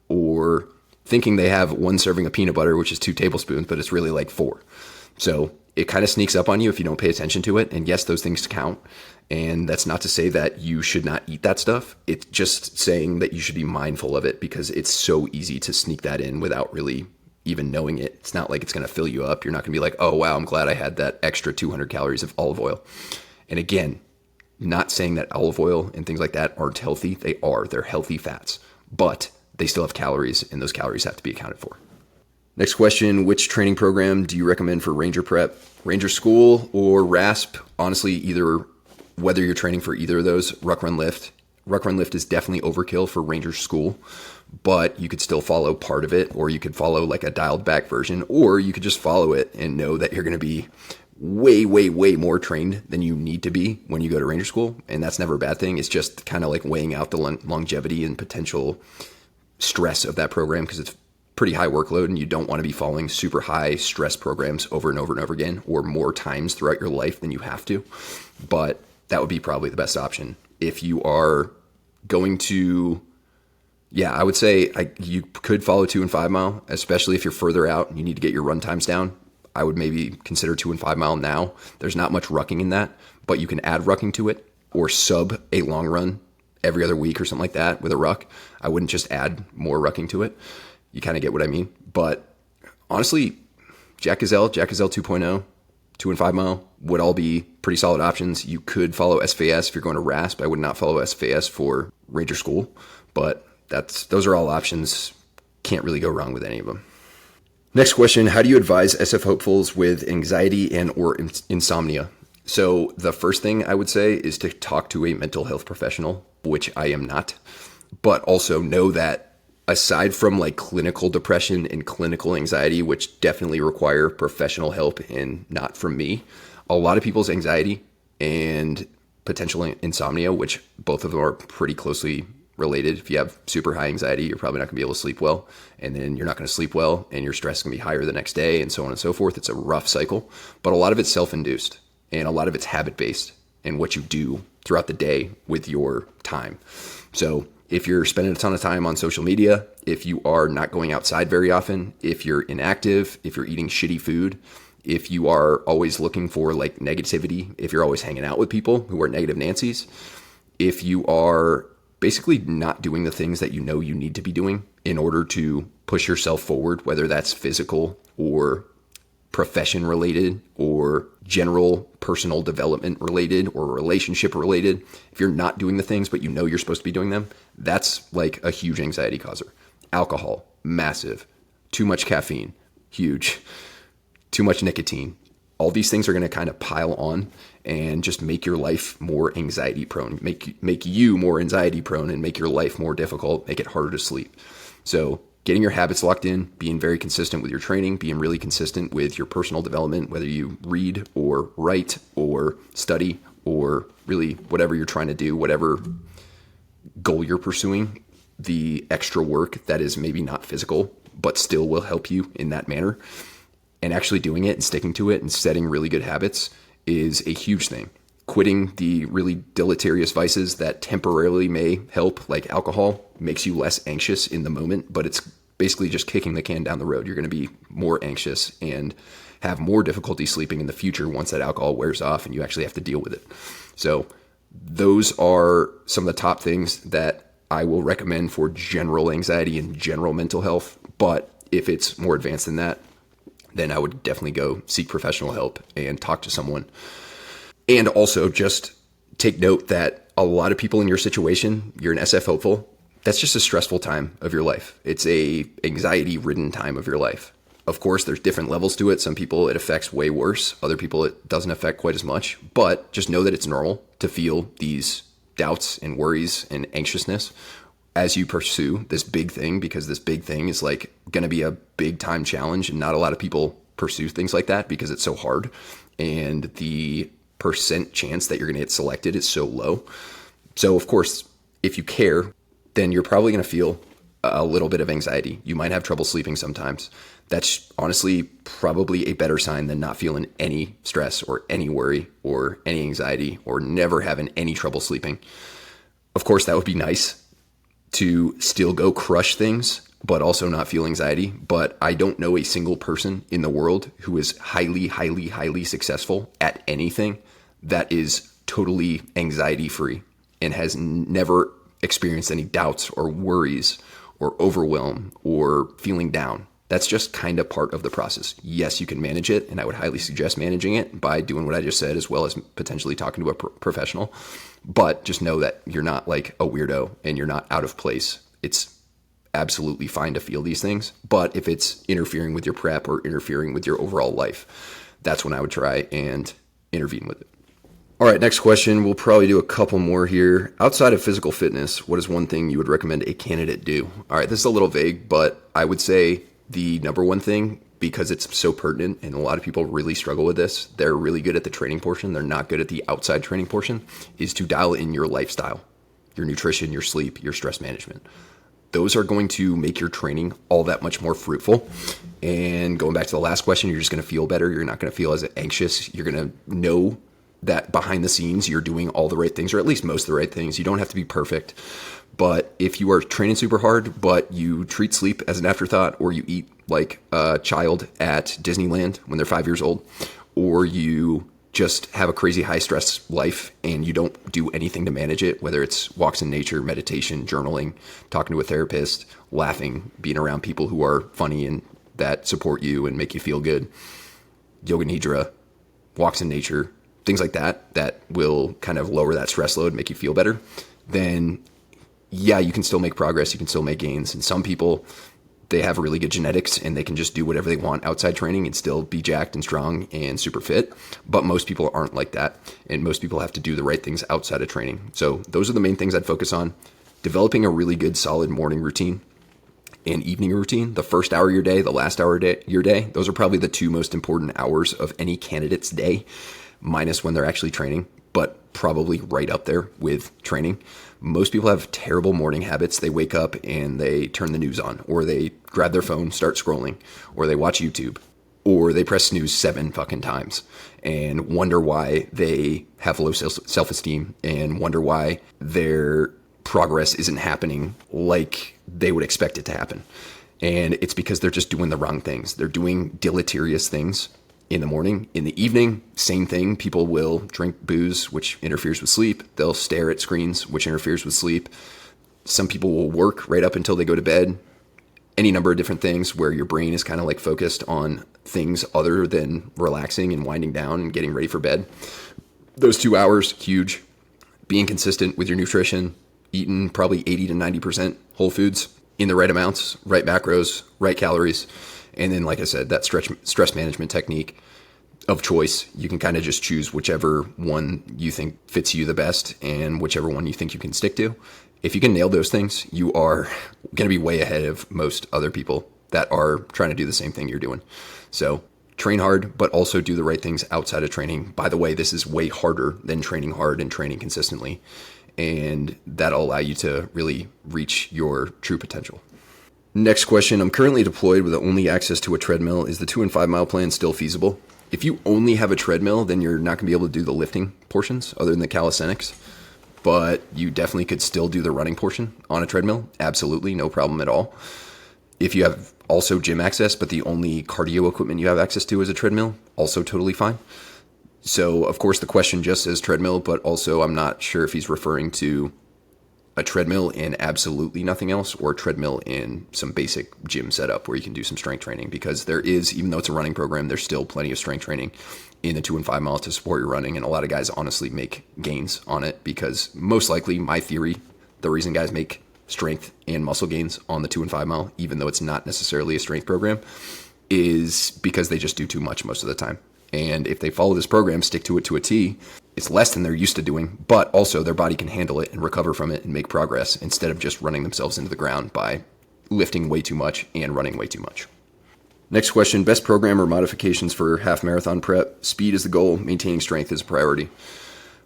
or thinking they have 1 serving of peanut butter, which is 2 tablespoons, but it's really like 4. So it kind of sneaks up on you if you don't pay attention to it. And yes, those things count. And that's not to say that you should not eat that stuff. It's just saying that you should be mindful of it, because it's so easy to sneak that in without really even knowing it. It's not like it's going to fill you up. You're not going to be like, oh, wow, I'm glad I had that extra 200 calories of olive oil. And again, not saying that olive oil and things like that aren't healthy. They are. They're healthy fats, but they still have calories, and those calories have to be accounted for. Next question, which training program do you recommend for Ranger Prep? Ranger School or RASP? Honestly, either, whether you're training for either of those, Ruck, Run, Lift. Ruck, Run, Lift is definitely overkill for Ranger School, but you could still follow part of it, or you could follow like a dialed back version, or you could just follow it and know that you're going to be way more trained than you need to be when you go to Ranger School. And that's never a bad thing. It's just kind of like weighing out the longevity and potential stress of that program, because it's pretty high workload, and you don't want to be following super high stress programs over and over again, or more times throughout your life than you have to. But that would be probably the best option. If you are going to, I would say you could follow 2 and 5 mile, especially if you're further out and you need to get your run times down. I would maybe consider 2 and 5 mile now. There's not much rucking in that, but you can add rucking to it, or sub a long run every other week or something like that with a ruck. I wouldn't just add more rucking to it. You kind of get what I mean. But honestly, Jack Gazelle 2.0, 2 and 5 mile would all be pretty solid options. You could follow SFAS if you're going to RASP. I would not follow SFAS for Ranger School, but those are all options. Can't really go wrong with any of them. Next question, how do you advise SF hopefuls with anxiety and or insomnia? So the first thing I would say is to talk to a mental health professional, which I am not, but also know that aside from like clinical depression and clinical anxiety, which definitely require professional help and not from me, a lot of people's anxiety and potential insomnia, which both of them are pretty closely related. If you have super high anxiety, you're probably not going to be able to sleep well, and then you're not going to sleep well, and your stress is going to be higher the next day, and so on and so forth. It's a rough cycle, but a lot of it's self-induced, and a lot of it's habit-based and what you do throughout the day with your time. So if you're spending a ton of time on social media, if you are not going outside very often, if you're inactive, if you're eating shitty food, if you are always looking for like negativity, if you're always hanging out with people who are negative Nancy's, if you are basically not doing the things that you know you need to be doing in order to push yourself forward, whether that's physical or profession related or general personal development related or relationship related, if you're not doing the things but you know you're supposed to be doing them, that's like a huge anxiety causer. Alcohol, massive. Too much caffeine, huge. Too much nicotine. All these things are going to kind of pile on and just make your life more anxiety prone, make you more anxiety prone, and make your life more difficult, make it harder to sleep. So getting your habits locked in, being very consistent with your training, being really consistent with your personal development, whether you read or write or study or really whatever you're trying to do, whatever goal you're pursuing, the extra work that is maybe not physical, but still will help you in that manner. And actually doing it and sticking to it and setting really good habits is a huge thing. Quitting the really deleterious vices that temporarily may help, like alcohol, makes you less anxious in the moment, but it's basically just kicking the can down the road. You're going to be more anxious and have more difficulty sleeping in the future once that alcohol wears off and you actually have to deal with it. So those are some of the top things that I will recommend for general anxiety and general mental health. But if it's more advanced than that, then I would definitely go seek professional help and talk to someone. And also just take note that a lot of people in your situation, you're an SF hopeful, that's just a stressful time of your life. It's a anxiety-ridden time of your life. Of course, there's different levels to it. Some people it affects way worse. Other people it doesn't affect quite as much. But just know that it's normal to feel these doubts and worries and anxiousness as you pursue this big thing, because this big thing is like going to be a big time challenge, and not a lot of people pursue things like that because it's so hard. And the percent chance that you're going to get selected is so low. So of course, if you care, then you're probably going to feel a little bit of anxiety. You might have trouble sleeping sometimes. That's honestly probably a better sign than not feeling any stress or any worry or any anxiety or never having any trouble sleeping. Of course, that would be nice to still go crush things, but also not feel anxiety. But I don't know a single person in the world who is highly, highly, highly successful at anything that is totally anxiety free and has never experienced any doubts or worries or overwhelm or feeling down. That's just kind of part of the process. Yes, you can manage it, and I would highly suggest managing it by doing what I just said, as well as potentially talking to a professional. But just know that you're not like a weirdo and you're not out of place. It's absolutely fine to feel these things. But if it's interfering with your prep or interfering with your overall life, that's when I would try and intervene with it. All right, next question. We'll probably do a couple more here. Outside of physical fitness, what is one thing you would recommend a candidate do? All right, this is a little vague, but I would say the number one thing, because it's so pertinent and a lot of people really struggle with this, they're really good at the training portion, they're not good at the outside training portion, is to dial in your lifestyle, your nutrition, your sleep, your stress management. Those are going to make your training all that much more fruitful. And going back to the last question, you're just going to feel better. You're not going to feel as anxious. You're going to know that behind the scenes, you're doing all the right things, or at least most of the right things. You don't have to be perfect. But if you are training super hard, but you treat sleep as an afterthought, or you eat like a child at Disneyland when they're 5 years old, or you just have a crazy high stress life and you don't do anything to manage it, whether it's walks in nature, meditation, journaling, talking to a therapist, laughing, being around people who are funny and that support you and make you feel good, yoga nidra, walks in nature, things like that, that will kind of lower that stress load, make you feel better, then yeah, you can still make progress. You can still make gains. And some people, they have really good genetics and they can just do whatever they want outside training and still be jacked and strong and super fit. But most people aren't like that. And most people have to do the right things outside of training. So those are the main things I'd focus on. Developing a really good, solid morning routine and evening routine. The first hour of your day, the last hour of your day, those are probably the two most important hours of any candidate's day, minus when they're actually training, but probably right up there with training. Most people have terrible morning habits. They wake up and they turn the news on, or they grab their phone, start scrolling, or they watch YouTube, or they press snooze 7 fucking times and wonder why they have low self-esteem and wonder why their progress isn't happening like they would expect it to happen. And it's because they're just doing the wrong things. They're doing deleterious things in the morning. In the evening, same thing. People will drink booze, which interferes with sleep. They'll stare at screens, which interferes with sleep. Some people will work right up until they go to bed. Any number of different things where your brain is kind of like focused on things other than relaxing and winding down and getting ready for bed. Those 2 hours, huge. Being consistent with your nutrition, eating probably 80 to 90% whole foods in the right amounts, right macros, right calories. And then, like I said, that stress management technique of choice, you can kind of just choose whichever one you think fits you the best and whichever one you think you can stick to. If you can nail those things, you are going to be way ahead of most other people that are trying to do the same thing you're doing. So train hard, but also do the right things outside of training. By the way, this is way harder than training hard and training consistently. And that'll allow you to really reach your true potential. Next question. I'm currently deployed with only access to a treadmill. Is the 2 and 5 mile plan still feasible? If you only have a treadmill, then you're not going to be able to do the lifting portions other than the calisthenics, but you definitely could still do the running portion on a treadmill. Absolutely. No problem at all. If you have also gym access, but the only cardio equipment you have access to is a treadmill, also totally fine. So of course the question just says treadmill, but also I'm not sure if he's referring to a treadmill and absolutely nothing else, or a treadmill and some basic gym setup where you can do some strength training, because there is, even though it's a running program, there's still plenty of strength training in the 2 and 5 mile to support your running. And a lot of guys honestly make gains on it, because most likely, my theory, the reason guys make strength and muscle gains on the 2 and 5 mile, even though it's not necessarily a strength program, is because they just do too much most of the time. And if they follow this program, stick to it to a T, it's less than they're used to doing, but also their body can handle it and recover from it and make progress, instead of just running themselves into the ground by lifting way too much and running way too much. Next question, best program or modifications for half marathon prep? Speed is the goal, maintaining strength is a priority.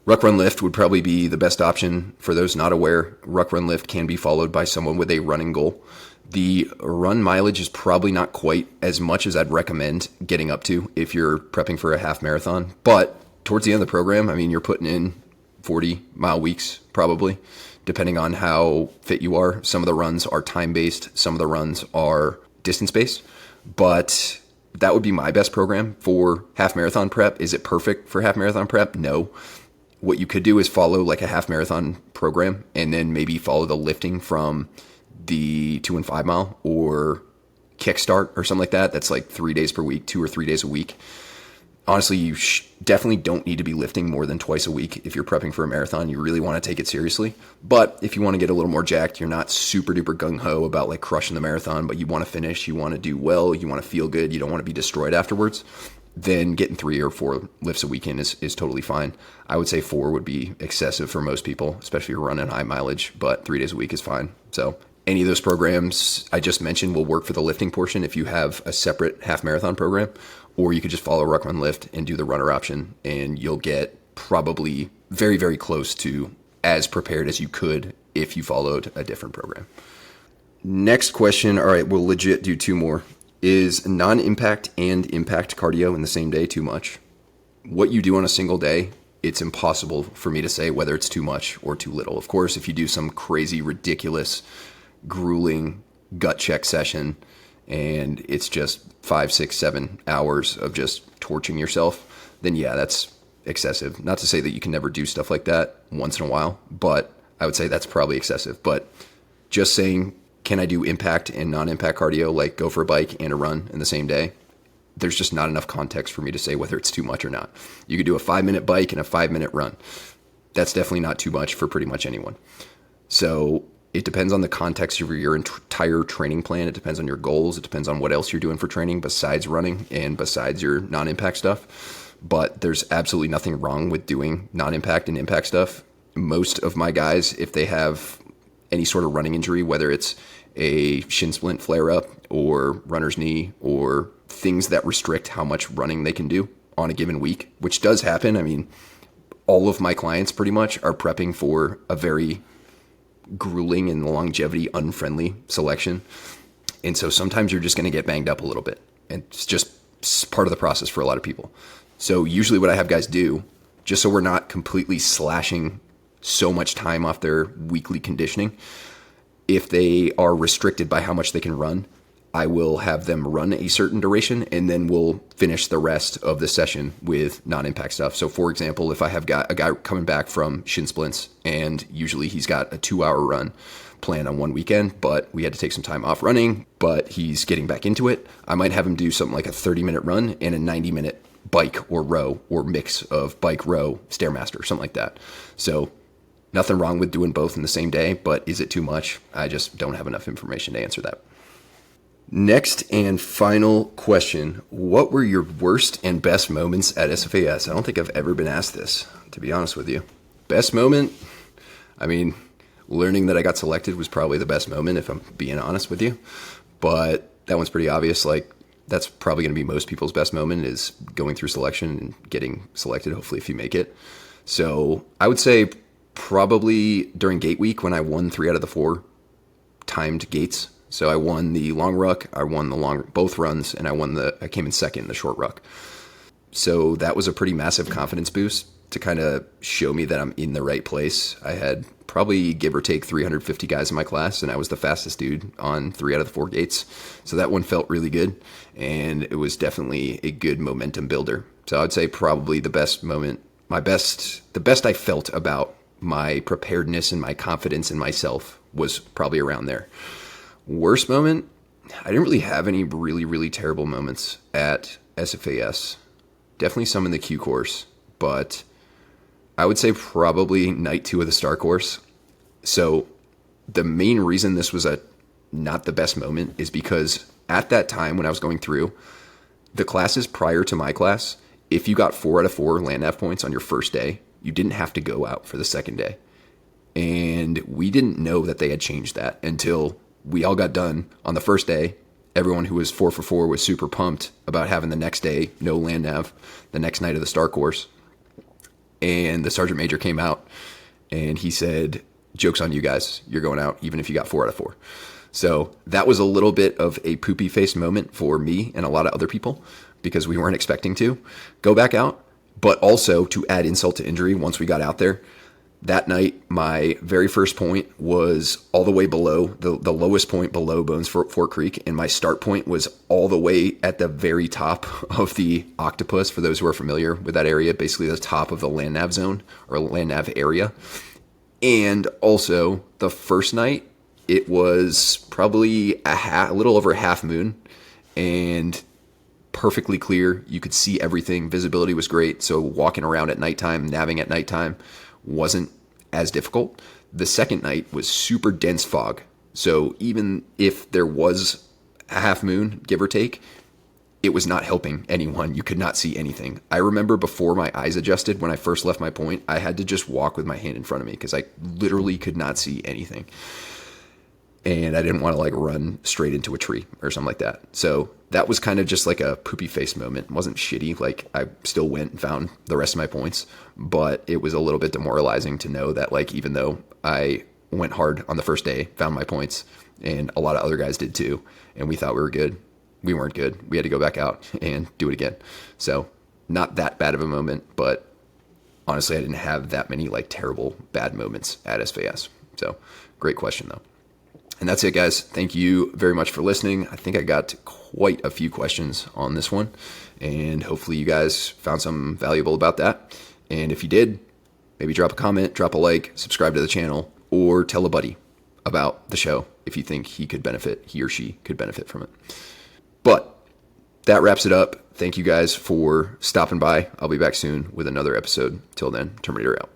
Ruck, run, lift would probably be the best option. For those not aware, ruck, run, lift can be followed by someone with a running goal. The run mileage is probably not quite as much as I'd recommend getting up to if you're prepping for a half marathon. But towards the end of the program, I mean, you're putting in 40-mile weeks probably, depending on how fit you are. Some of the runs are time-based. Some of the runs are distance-based. But that would be my best program for half marathon prep. Is it perfect for half marathon prep? No. What you could do is follow like a half marathon program and then maybe follow the lifting from the 2 and 5 mile or Kickstart or something like that. That's like 3 days per week, 2 or 3 days a week. Honestly, you definitely don't need to be lifting more than twice a week if you're prepping for a marathon. You really want to take it seriously. But if you want to get a little more jacked, you're not super duper gung-ho about like crushing the marathon, but you want to finish, you want to do well, you want to feel good, you don't want to be destroyed afterwards, then getting 3 or 4 lifts a weekend is totally fine. I would say 4 would be excessive for most people, especially if you're running high mileage, but 3 days a week is fine. So any of those programs I just mentioned will work for the lifting portion if you have a separate half marathon program, or you could just follow ruck, run, lift and do the runner option, and you'll get probably very, very close to as prepared as you could if you followed a different program. Next question. All right, we'll legit do 2 more. Is non-impact and impact cardio in the same day too much? What you do on a single day, it's impossible for me to say whether it's too much or too little. Of course, if you do some crazy, ridiculous, grueling gut check session and it's just 5, 6, 7 hours of just torching yourself, then yeah, that's excessive. Not to say that you can never do stuff like that once in a while, but I would say that's probably excessive. But just saying, can I do impact and non-impact cardio, like go for a bike and a run in the same day? There's just not enough context for me to say whether it's too much or not. You could do a 5-minute bike and a 5-minute run. That's definitely not too much for pretty much anyone. So it depends on the context of your entire training plan. It depends on your goals. It depends on what else you're doing for training besides running and besides your non-impact stuff. But there's absolutely nothing wrong with doing non-impact and impact stuff. Most of my guys, if they have any sort of running injury, whether it's a shin splint flare-up or runner's knee or things that restrict how much running they can do on a given week, which does happen. I mean, all of my clients pretty much are prepping for a very grueling and longevity unfriendly selection. And so sometimes you're just going to get banged up a little bit. And it's just part of the process for a lot of people. So usually what I have guys do, just so we're not completely slashing so much time off their weekly conditioning, if they are restricted by how much they can run, I will have them run a certain duration and then we'll finish the rest of the session with non-impact stuff. So for example, if I have got a guy coming back from shin splints and usually he's got a 2-hour run planned on one weekend, but we had to take some time off running, but he's getting back into it, I might have him do something like a 30-minute run and a 90-minute bike or row or mix of bike, row, Stairmaster, something like that. So nothing wrong with doing both in the same day, but is it too much? I just don't have enough information to answer that. Next and final question. What were your worst and best moments at SFAS? I don't think I've ever been asked this, to be honest with you. Best moment? I mean, learning that I got selected was probably the best moment, if I'm being honest with you. But that one's pretty obvious. Like, that's probably going to be most people's best moment, is going through selection and getting selected, hopefully, if you make it. So I would say probably during gate week when I won 3 out of the 4 timed gates. So I won the long ruck, I won both runs, and I came in second in the short ruck. So that was a pretty massive confidence boost to kind of show me that I'm in the right place. I had probably give or take 350 guys in my class, and I was the fastest dude on 3 out of the 4 gates. So that one felt really good, and it was definitely a good momentum builder. So I'd say probably the best moment, the best I felt about my preparedness and my confidence in myself was probably around there. Worst moment, I didn't really have any really, really terrible moments at SFAS. Definitely some in the Q course, but I would say probably night 2 of the STAR course. So the main reason this was not the best moment is because at that time when I was going through the classes prior to my class, if you got 4 out of 4 land nav points on your first day, you didn't have to go out for the second day. And we didn't know that they had changed that until we all got done on the first day. Everyone who was 4 for 4 was super pumped about having the next day no land nav, the next night of the STAR course. And the sergeant major came out and he said, "Joke's on you guys. You're going out even if you got 4 out of 4. So that was a little bit of a poopy faced moment for me and a lot of other people because we weren't expecting to go back out. But also to add insult to injury, once we got out there, that night, my very first point was all the way below, the lowest point below Bones Fort Creek, and my start point was all the way at the very top of the octopus, for those who are familiar with that area, basically the top of the land nav zone or land nav area. And also, the first night, it was probably a little over half moon, and perfectly clear. You could see everything. Visibility was great, so walking around at nighttime, navving at nighttime, wasn't as difficult. The second night was super dense fog. So even if there was a half moon, give or take, it was not helping anyone. You could not see anything. I remember before my eyes adjusted, when I first left my point, I had to just walk with my hand in front of me because I literally could not see anything. And I didn't want to run straight into a tree or something like that. So that was kind of just like a poopy face moment. It wasn't shitty. I still went and found the rest of my points, but it was a little bit demoralizing to know that even though I went hard on the first day, found my points, and a lot of other guys did too, and we thought we were good, we weren't good. We had to go back out and do it again. So not that bad of a moment, but honestly, I didn't have that many terrible bad moments at SFAS. So great question though. And that's it, guys. Thank you very much for listening. I think I got quite a few questions on this one, and hopefully you guys found something valuable about that. And if you did, maybe drop a comment, drop a like, subscribe to the channel, or tell a buddy about the show if you think he or she could benefit from it. But that wraps it up. Thank you guys for stopping by. I'll be back soon with another episode. Till then, Terminator out.